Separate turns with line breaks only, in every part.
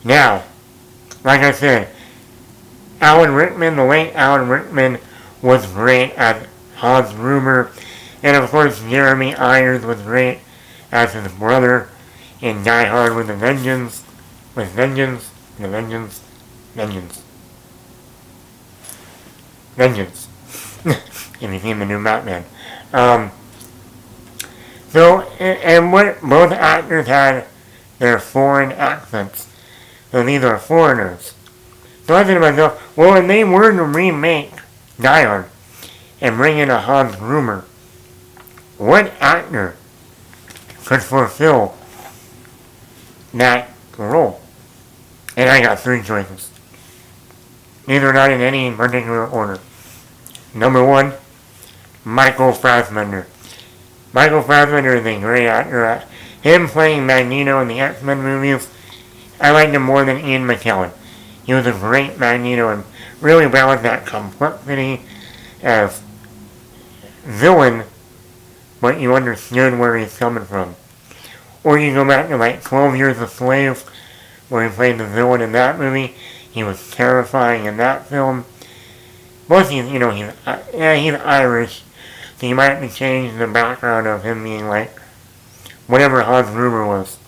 Now, like I said, Alan Rickman, the late Alan Rickman, was great as Hans Gruber, and of course Jeremy Irons was great as his brother in Die Hard with a Vengeance, Vengeance. If you've seen the new Batman. Um, and what both actors had their foreign accents. So these are foreigners. So I said to myself, well, when they were to remake Die Hard and bring in a Hans Gruber, what actor could fulfill that role? And I got three choices. These are not in any particular order. Number one, Michael Fassbender. Michael Fassbender is a great actor. Him playing Magneto in the X-Men movies, I liked him more than Ian McKellen. He was a great Magneto and really balanced that complexity as villain, but you understood where he's coming from. Or you go back to like 12 Years a Slave, where he played the villain in that movie. He was terrifying in that film. Plus, he's Irish, so you might have to change the background of him being like whatever Hans Gruber was.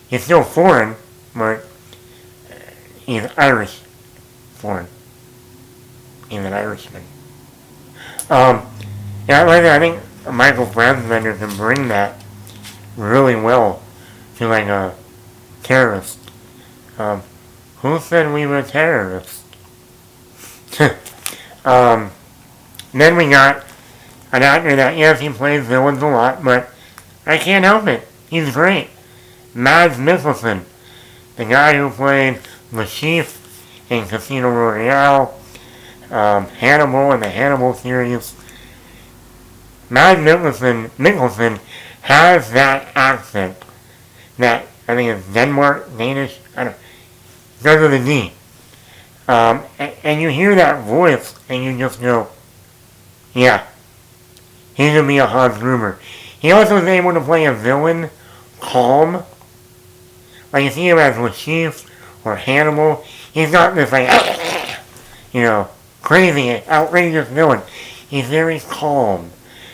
He's still foreign, but he's Irish foreign. He's an Irishman. I think Michael Fassbender can bring that really well to like a terrorist. Who said we were terrorists? Then we got an actor that, yes, he plays villains a lot, but I can't help it. He's great. Mads Mikkelsen, the guy who played the Chief in Casino Royale, Hannibal in the Hannibal series. Mads Mikkelsen has that accent that I think is Denmark, Danish, I don't know, starts with a D. And you hear that voice and you just go, yeah, he's going to be a Hans Gruber. He also is able to play a villain calm. Like you see him as the Chief or Hannibal. He's not this like, crazy, outrageous villain. He's very calm,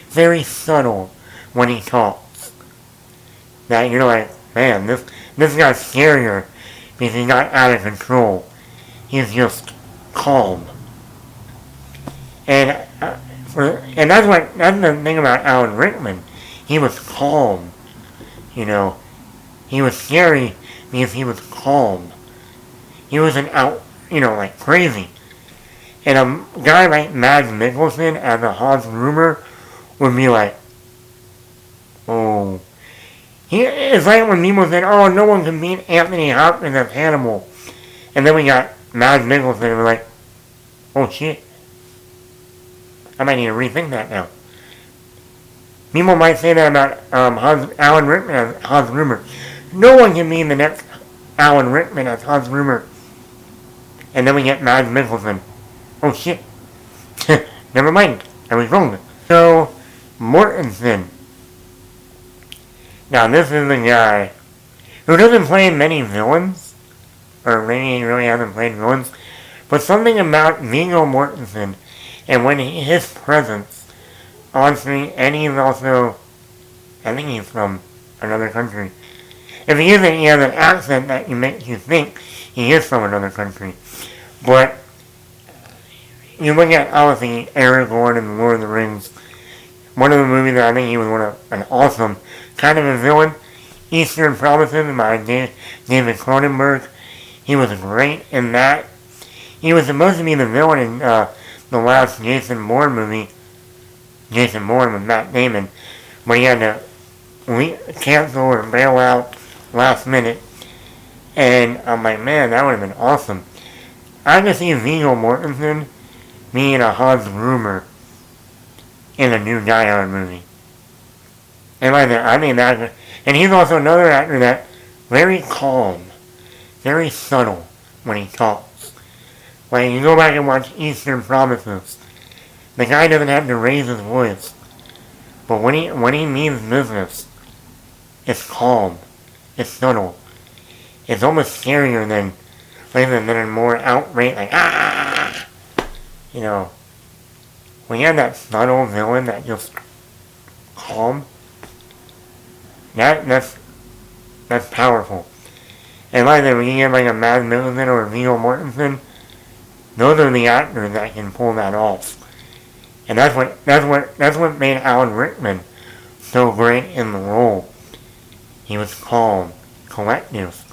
very subtle when he talks. That you're like, man, this guy's scarier because he's not out of control. He's just calm. And that's the thing about Alan Rickman. He was calm. He was scary because he was calm. He wasn't out, like crazy. And a guy like Mads Mikkelsen as a Hans Gruber would be like, oh. It's like when people said, oh, no one can beat Anthony Hopkins as Hannibal. And then we got Mads Mikkelsen and we're like, oh shit. I might need to rethink that now. People might say that about Alan Rickman as Hans Gruber. No one can be the next Alan Rickman as Hans Gruber. And then we get Mads Mikkelsen. Oh shit. Never mind. I was wrong. So, Mortensen. Now this is the guy who doesn't play many villains. Or maybe he really hasn't played villains. But something about Viggo Mortensen and when his presence on screen, and he's also, I think he's from another country. If he isn't, he has an accent that makes you think he is from another country. But you look at, obviously, Aragorn in Lord of the Rings. One of the movies that I think he was an awesome kind of a villain. Eastern Promises by David Cronenberg. He was great in that. He was supposed to be the villain in the last Jason Bourne movie. Jason Bourne with Matt Damon. But he had to cancel or bail out last minute. And I'm like, man, that would have been awesome. I could see Viggo Mortensen being a Hans Gruber in a new Die Hard movie. And like that, I mean that, and he's also another actor that very calm, very subtle when he talks. Like you go back and watch Eastern Promises, the guy doesn't have to raise his voice, but when he means business, it's calm, it's subtle. it's almost scarier than a more outright, like, ah! You know, when you have that subtle villain that just calm, that's powerful. And like that, when you get like a Mads Mikkelsen or a Viggo Mortensen, those are the actors that can pull that off. And that's what made Alan Rickman so great in the role. He was calm, collective,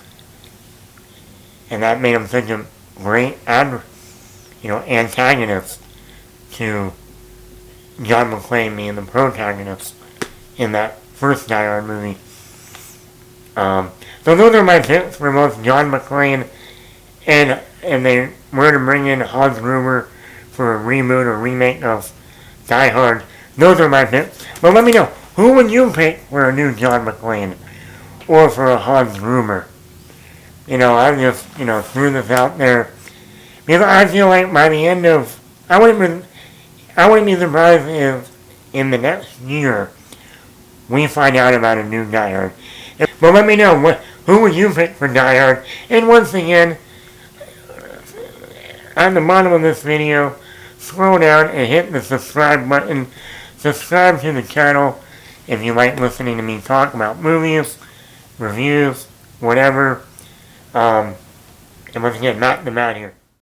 and that made him such a great antagonist to John McClane being the protagonist in that first Die Hard movie. So those are my picks for both John McClane and they were to bring in Hans Gruber for a reboot or remake of Die Hard. Those are my picks. But let me know, who would you pick for a new John McClane or for a Hans Gruber? I just, threw this out there because I feel like by the end of, I wouldn't be surprised if in the next year we find out about a new Die Hard. But let me know, who would you pick for Die Hard? And once again, at the bottom of this video, scroll down and hit the subscribe button. Subscribe to the channel if you like listening to me talk about movies, reviews, whatever. And once again, Matt the Matt here.